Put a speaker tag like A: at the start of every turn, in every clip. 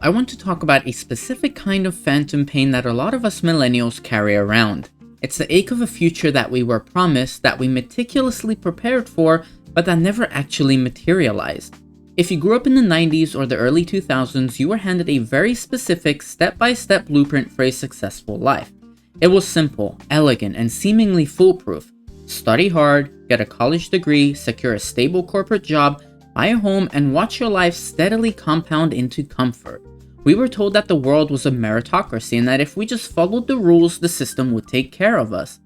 A: I want to talk about a specific kind of phantom pain that a lot of us millennials carry around. It's the ache of a future that we were promised, that we meticulously prepared for, but that never actually materialized. If you grew up in the 90s or the early 2000s, you were handed a very specific step-by-step blueprint for a successful life. It was simple, elegant, and seemingly foolproof. Study hard, get a college degree, secure a stable corporate job, buy a home, and watch your life steadily compound into comfort. We were told that the world was a meritocracy and that if we just followed the rules, the system would take care of us.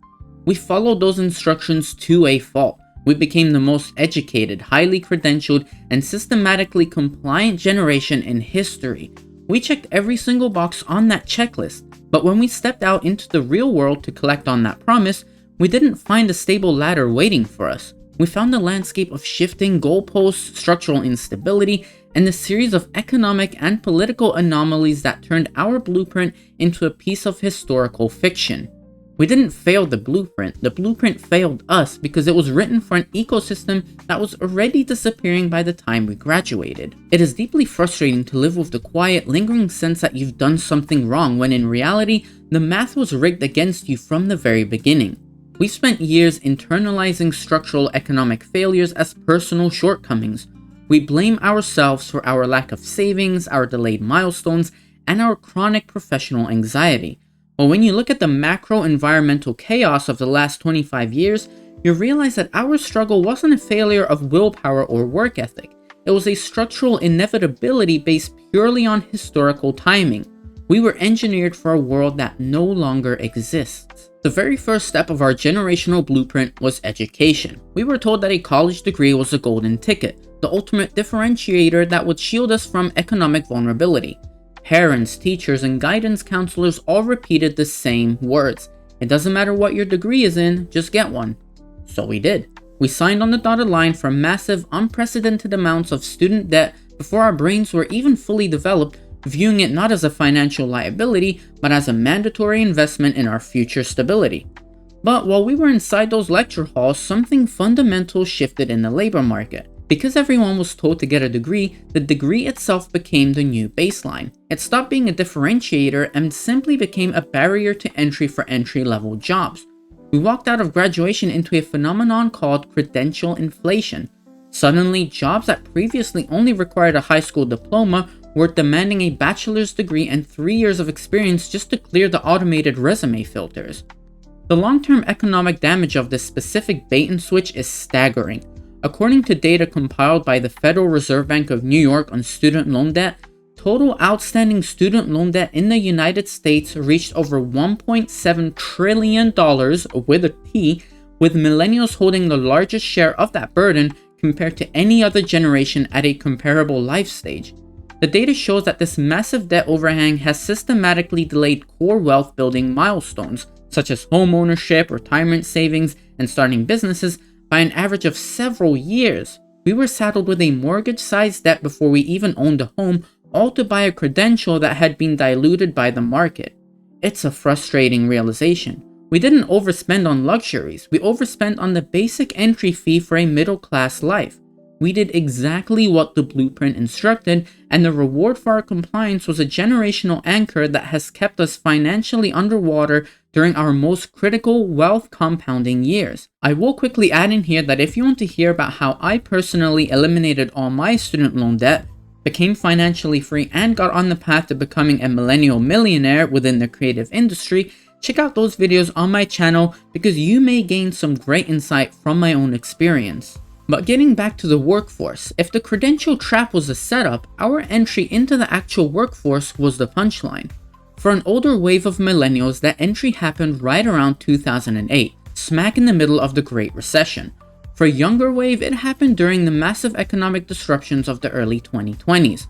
A: We followed those instructions to a fault. We became the most educated, highly credentialed, and systematically compliant generation in history. We checked every single box on that checklist, but when we stepped out into the real world to collect on that promise, we didn't find a stable ladder waiting for us. We found a landscape of shifting goalposts, structural instability, and a series of economic and political anomalies that turned our blueprint into a piece of historical fiction. We didn't fail the blueprint failed us because it was written for an ecosystem that was already disappearing by the time we graduated. It is deeply frustrating to live with the quiet, lingering sense that you've done something wrong when in reality, the math was rigged against you from the very beginning. We've spent years internalizing structural economic failures as personal shortcomings. We blame ourselves for our lack of savings, our delayed milestones, and our chronic professional anxiety. But when you look at the macro environmental chaos of the last 25 years, you realize that our struggle wasn't a failure of willpower or work ethic. It was a structural inevitability based purely on historical timing. We were engineered for a world that no longer exists. The very first step of our generational blueprint was education. We were told that a college degree was a golden ticket, the ultimate differentiator that would shield us from economic vulnerability. Parents, teachers, and guidance counselors all repeated the same words. It doesn't matter what your degree is in, just get one. So we did. We signed on the dotted line for massive, unprecedented amounts of student debt before our brains were even fully developed, viewing it not as a financial liability, but as a mandatory investment in our future stability. But while we were inside those lecture halls, something fundamental shifted in the labor market. Because everyone was told to get a degree, the degree itself became the new baseline. It stopped being a differentiator and simply became a barrier to entry for entry-level jobs. We walked out of graduation into a phenomenon called credential inflation. Suddenly, jobs that previously only required a high school diploma were demanding a bachelor's degree and 3 years of experience just to clear the automated resume filters. The long-term economic damage of this specific bait and switch is staggering. According to data compiled by the Federal Reserve Bank of New York on student loan debt, total outstanding student loan debt in the United States reached over $1.7 trillion with a T, with millennials holding the largest share of that burden compared to any other generation at a comparable life stage. The data shows that this massive debt overhang has systematically delayed core wealth building milestones, such as home ownership, retirement savings, and starting businesses, by an average of several years. We were saddled with a mortgage-sized debt before we even owned a home, all to buy a credential that had been diluted by the market. It's a frustrating realization. We didn't overspend on luxuries, we overspent on the basic entry fee for a middle-class life. We did exactly what the blueprint instructed, and the reward for our compliance was a generational anchor that has kept us financially underwater during our most critical wealth compounding years. I will quickly add in here that if you want to hear about how I personally eliminated all my student loan debt, became financially free, and got on the path to becoming a millennial millionaire within the creative industry, check out those videos on my channel because you may gain some great insight from my own experience. But getting back to the workforce, if the credential trap was a setup, our entry into the actual workforce was the punchline. For an older wave of millennials, that entry happened right around 2008, smack in the middle of the Great Recession. For a younger wave, it happened during the massive economic disruptions of the early 2020s.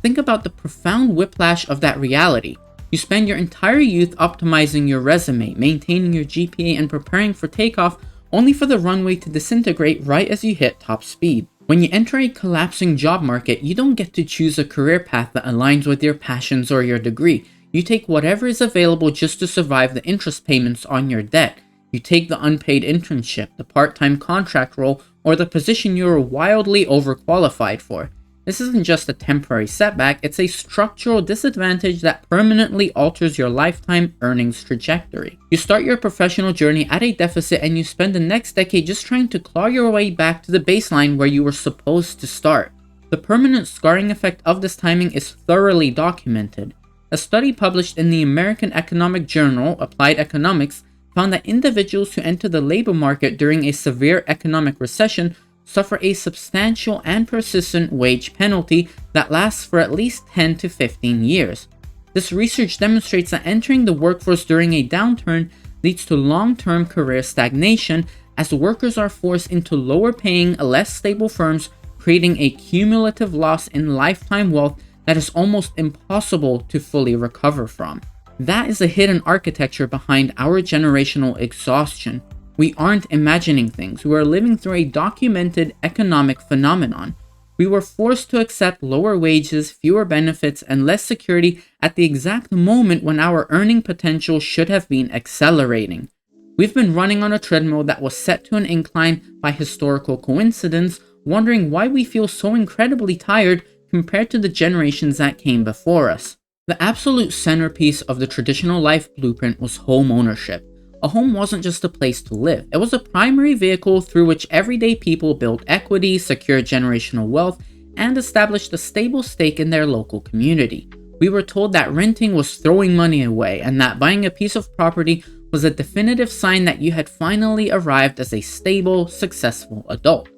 A: Think about the profound whiplash of that reality. You spend your entire youth optimizing your resume, maintaining your GPA, and preparing for takeoff, only for the runway to disintegrate right as you hit top speed. When you enter a collapsing job market, you don't get to choose a career path that aligns with your passions or your degree. You take whatever is available just to survive the interest payments on your debt. You take the unpaid internship, the part-time contract role, or the position you are wildly overqualified for. This isn't just a temporary setback, it's a structural disadvantage that permanently alters your lifetime earnings trajectory. You start your professional journey at a deficit and you spend the next decade just trying to claw your way back to the baseline where you were supposed to start. The permanent scarring effect of this timing is thoroughly documented. A study published in the American Economic Journal, Applied Economics, found that individuals who enter the labor market during a severe economic recession suffer a substantial and persistent wage penalty that lasts for at least 10 to 15 years. This research demonstrates that entering the workforce during a downturn leads to long-term career stagnation as workers are forced into lower-paying, less stable firms, creating a cumulative loss in lifetime wealth that is almost impossible to fully recover from. That is the hidden architecture behind our generational exhaustion. We aren't imagining things, we are living through a documented economic phenomenon. We were forced to accept lower wages, fewer benefits, and less security at the exact moment when our earning potential should have been accelerating. We've been running on a treadmill that was set to an incline by historical coincidence, wondering why we feel so incredibly tired compared to the generations that came before us. The absolute centerpiece of the traditional life blueprint was home ownership. A home wasn't just a place to live, it was a primary vehicle through which everyday people built equity, secured generational wealth, and established a stable stake in their local community. We were told that renting was throwing money away, and that buying a piece of property was a definitive sign that you had finally arrived as a stable, successful adult.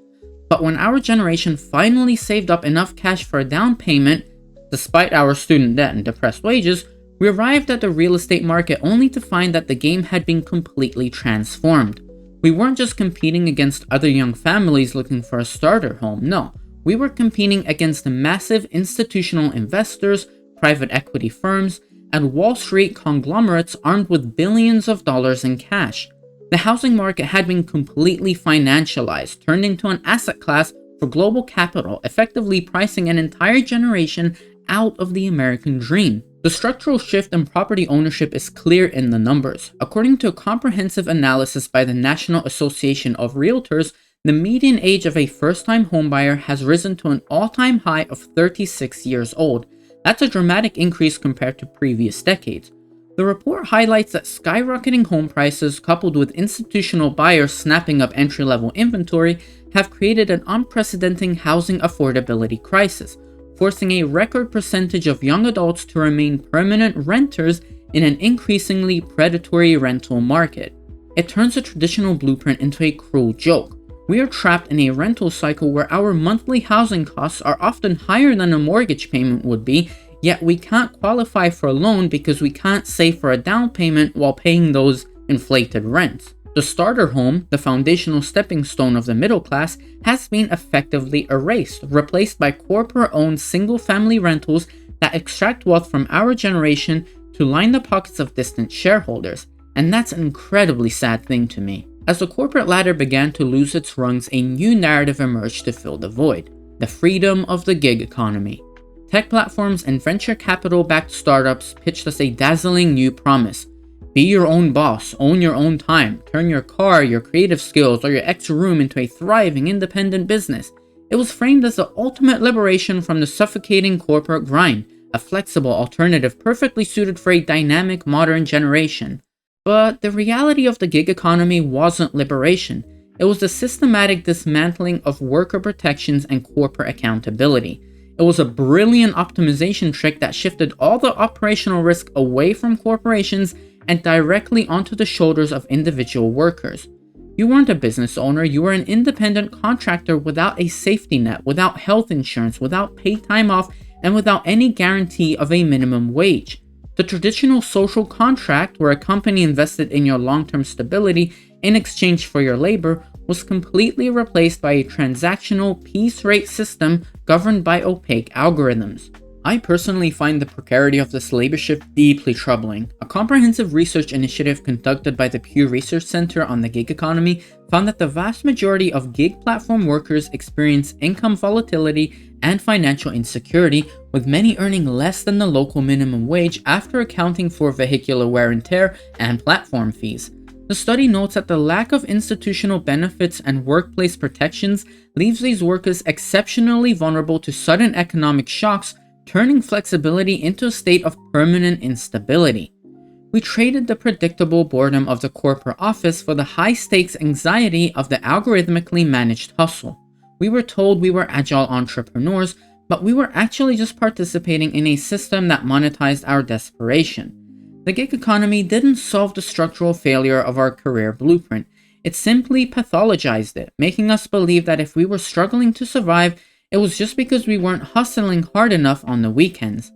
A: But when our generation finally saved up enough cash for a down payment, despite our student debt and depressed wages, we arrived at the real estate market only to find that the game had been completely transformed. We weren't just competing against other young families looking for a starter home, no. We were competing against the massive institutional investors, private equity firms, and Wall Street conglomerates armed with billions of dollars in cash. The housing market had been completely financialized, turned into an asset class for global capital, effectively pricing an entire generation out of the American dream. The structural shift in property ownership is clear in the numbers. According to a comprehensive analysis by the National Association of Realtors, the median age of a first-time homebuyer has risen to an all-time high of 36 years old. That's a dramatic increase compared to previous decades. The report highlights that skyrocketing home prices, coupled with institutional buyers snapping up entry-level inventory, have created an unprecedented housing affordability crisis, forcing a record percentage of young adults to remain permanent renters in an increasingly predatory rental market. It turns a traditional blueprint into a cruel joke. We are trapped in a rental cycle where our monthly housing costs are often higher than a mortgage payment would be, yet we can't qualify for a loan because we can't save for a down payment while paying those inflated rents. The starter home, the foundational stepping stone of the middle class, has been effectively erased, replaced by corporate-owned single-family rentals that extract wealth from our generation to line the pockets of distant shareholders. And that's an incredibly sad thing to me. As the corporate ladder began to lose its rungs, a new narrative emerged to fill the void: the freedom of the gig economy. Tech platforms and venture capital-backed startups pitched us a dazzling new promise. Be your own boss, own your own time, turn your car, your creative skills, or your extra room into a thriving independent business. It was framed as the ultimate liberation from the suffocating corporate grind, a flexible alternative perfectly suited for a dynamic modern generation. But the reality of the gig economy wasn't liberation. It was the systematic dismantling of worker protections and corporate accountability. It was a brilliant optimization trick that shifted all the operational risk away from corporations and directly onto the shoulders of individual workers. You weren't a business owner, you were an independent contractor without a safety net, without health insurance, without paid time off, and without any guarantee of a minimum wage. The traditional social contract, where a company invested in your long-term stability in exchange for your labor, was completely replaced by a transactional piece rate system governed by opaque algorithms. I personally find the precarity of this labor shift deeply troubling. A comprehensive research initiative conducted by the Pew Research Center on the gig economy found that the vast majority of gig platform workers experience income volatility and financial insecurity, with many earning less than the local minimum wage after accounting for vehicular wear and tear and platform fees. The study notes that the lack of institutional benefits and workplace protections leaves these workers exceptionally vulnerable to sudden economic shocks, turning flexibility into a state of permanent instability. We traded the predictable boredom of the corporate office for the high-stakes anxiety of the algorithmically managed hustle. We were told we were agile entrepreneurs, but we were actually just participating in a system that monetized our desperation. The gig economy didn't solve the structural failure of our career blueprint. It simply pathologized it, making us believe that if we were struggling to survive, it was just because we weren't hustling hard enough on the weekends.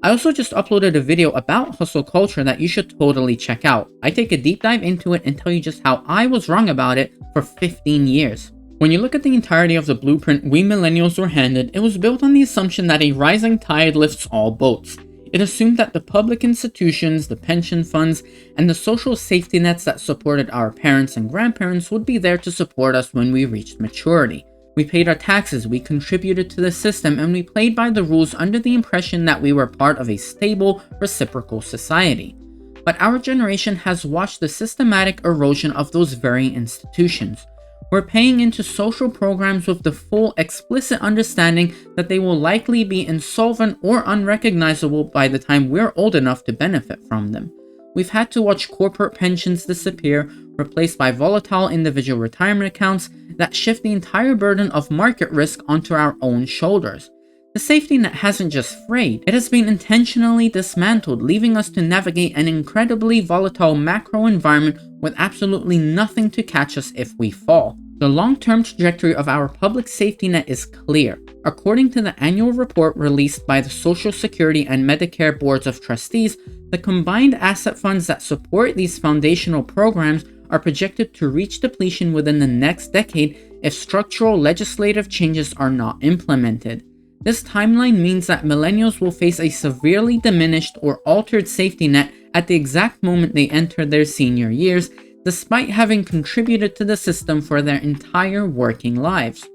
A: I also just uploaded a video about hustle culture that you should totally check out. I take a deep dive into it and tell you just how I was wrong about it for 15 years. When you look at the entirety of the blueprint we millennials were handed, it was built on the assumption that a rising tide lifts all boats. It assumed that the public institutions, the pension funds, and the social safety nets that supported our parents and grandparents would be there to support us when we reached maturity. We paid our taxes, we contributed to the system, and we played by the rules under the impression that we were part of a stable, reciprocal society. But our generation has watched the systematic erosion of those very institutions. We're paying into social programs with the full, explicit understanding that they will likely be insolvent or unrecognizable by the time we're old enough to benefit from them. We've had to watch corporate pensions disappear, replaced by volatile individual retirement accounts that shift the entire burden of market risk onto our own shoulders. The safety net hasn't just frayed, it has been intentionally dismantled, leaving us to navigate an incredibly volatile macro environment with absolutely nothing to catch us if we fall. The long-term trajectory of our public safety net is clear. According to the annual report released by the Social Security and Medicare Boards of Trustees, the combined asset funds that support these foundational programs are projected to reach depletion within the next decade if structural legislative changes are not implemented. This timeline means that millennials will face a severely diminished or altered safety net at the exact moment they enter their senior years, despite having contributed to the system for their entire working lives.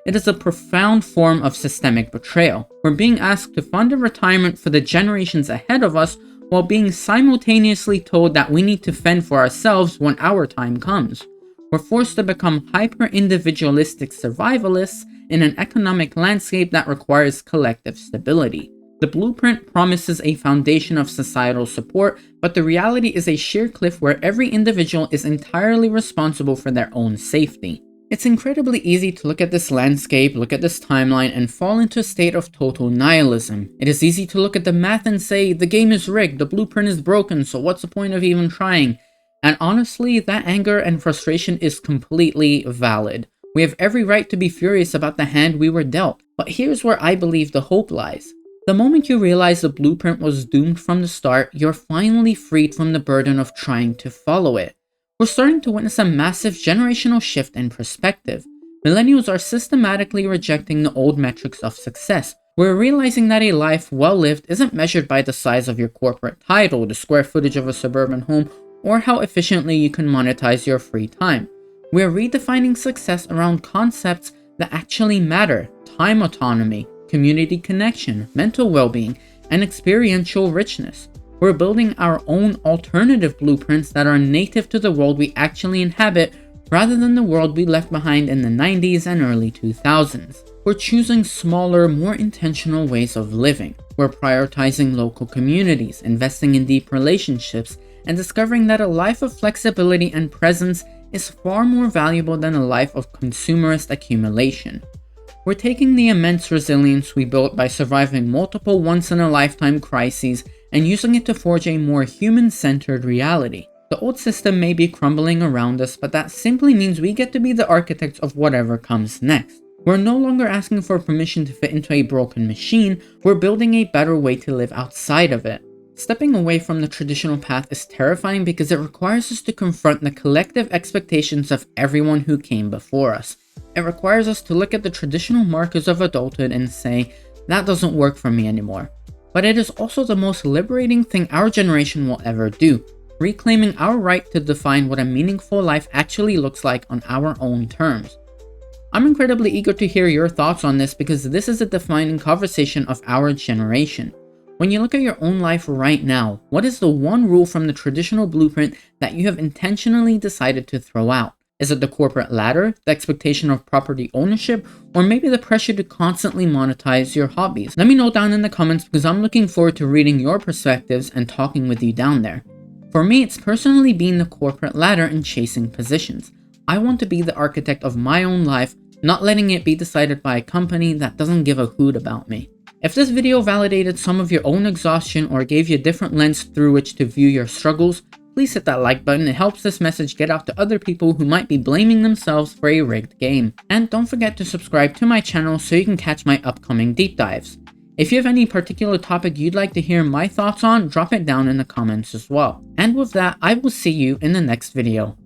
A: It is a profound form of systemic betrayal. We're being asked to fund a retirement for the generations ahead of us while being simultaneously told that we need to fend for ourselves when our time comes. We're forced to become hyper-individualistic survivalists in an economic landscape that requires collective stability. The blueprint promises a foundation of societal support, but the reality is a sheer cliff where every individual is entirely responsible for their own safety. It's incredibly easy to look at this landscape, look at this timeline, and fall into a state of total nihilism. It is easy to look at the math and say, the game is rigged, the blueprint is broken, so what's the point of even trying? And honestly, that anger and frustration is completely valid. We have every right to be furious about the hand we were dealt. But here's where I believe the hope lies. The moment you realize the blueprint was doomed from the start, you're finally freed from the burden of trying to follow it. We're starting to witness a massive generational shift in perspective. Millennials are systematically rejecting the old metrics of success. We're realizing that a life well lived isn't measured by the size of your corporate title, the square footage of a suburban home, or how efficiently you can monetize your free time. We're redefining success around concepts that actually matter: time autonomy, community connection, mental well-being, and experiential richness. We're building our own alternative blueprints that are native to the world we actually inhabit rather than the world we left behind in the 90s and early 2000s. We're choosing smaller, more intentional ways of living. We're prioritizing local communities, investing in deep relationships, and discovering that a life of flexibility and presence is far more valuable than a life of consumerist accumulation. We're taking the immense resilience we built by surviving multiple once-in-a-lifetime crises and using it to forge a more human-centered reality. The old system may be crumbling around us, but that simply means we get to be the architects of whatever comes next. We're no longer asking for permission to fit into a broken machine, we're building a better way to live outside of it. Stepping away from the traditional path is terrifying because it requires us to confront the collective expectations of everyone who came before us. It requires us to look at the traditional markers of adulthood and say, that doesn't work for me anymore. But it is also the most liberating thing our generation will ever do, reclaiming our right to define what a meaningful life actually looks like on our own terms. I'm incredibly eager to hear your thoughts on this because this is a defining conversation of our generation. When you look at your own life right now, what is the one rule from the traditional blueprint that you have intentionally decided to throw out? Is it the corporate ladder, the expectation of property ownership, or maybe the pressure to constantly monetize your hobbies? Let me know down in the comments because I'm looking forward to reading your perspectives and talking with you down there. For me, it's personally being the corporate ladder and chasing positions. I want to be the architect of my own life, not letting it be decided by a company that doesn't give a hoot about me. If this video validated some of your own exhaustion or gave you a different lens through which to view your struggles, please hit that like button. It helps this message get out to other people who might be blaming themselves for a rigged game. And don't forget to subscribe to my channel so you can catch my upcoming deep dives. If you have any particular topic you'd like to hear my thoughts on, drop it down in the comments as well. And with that, I will see you in the next video.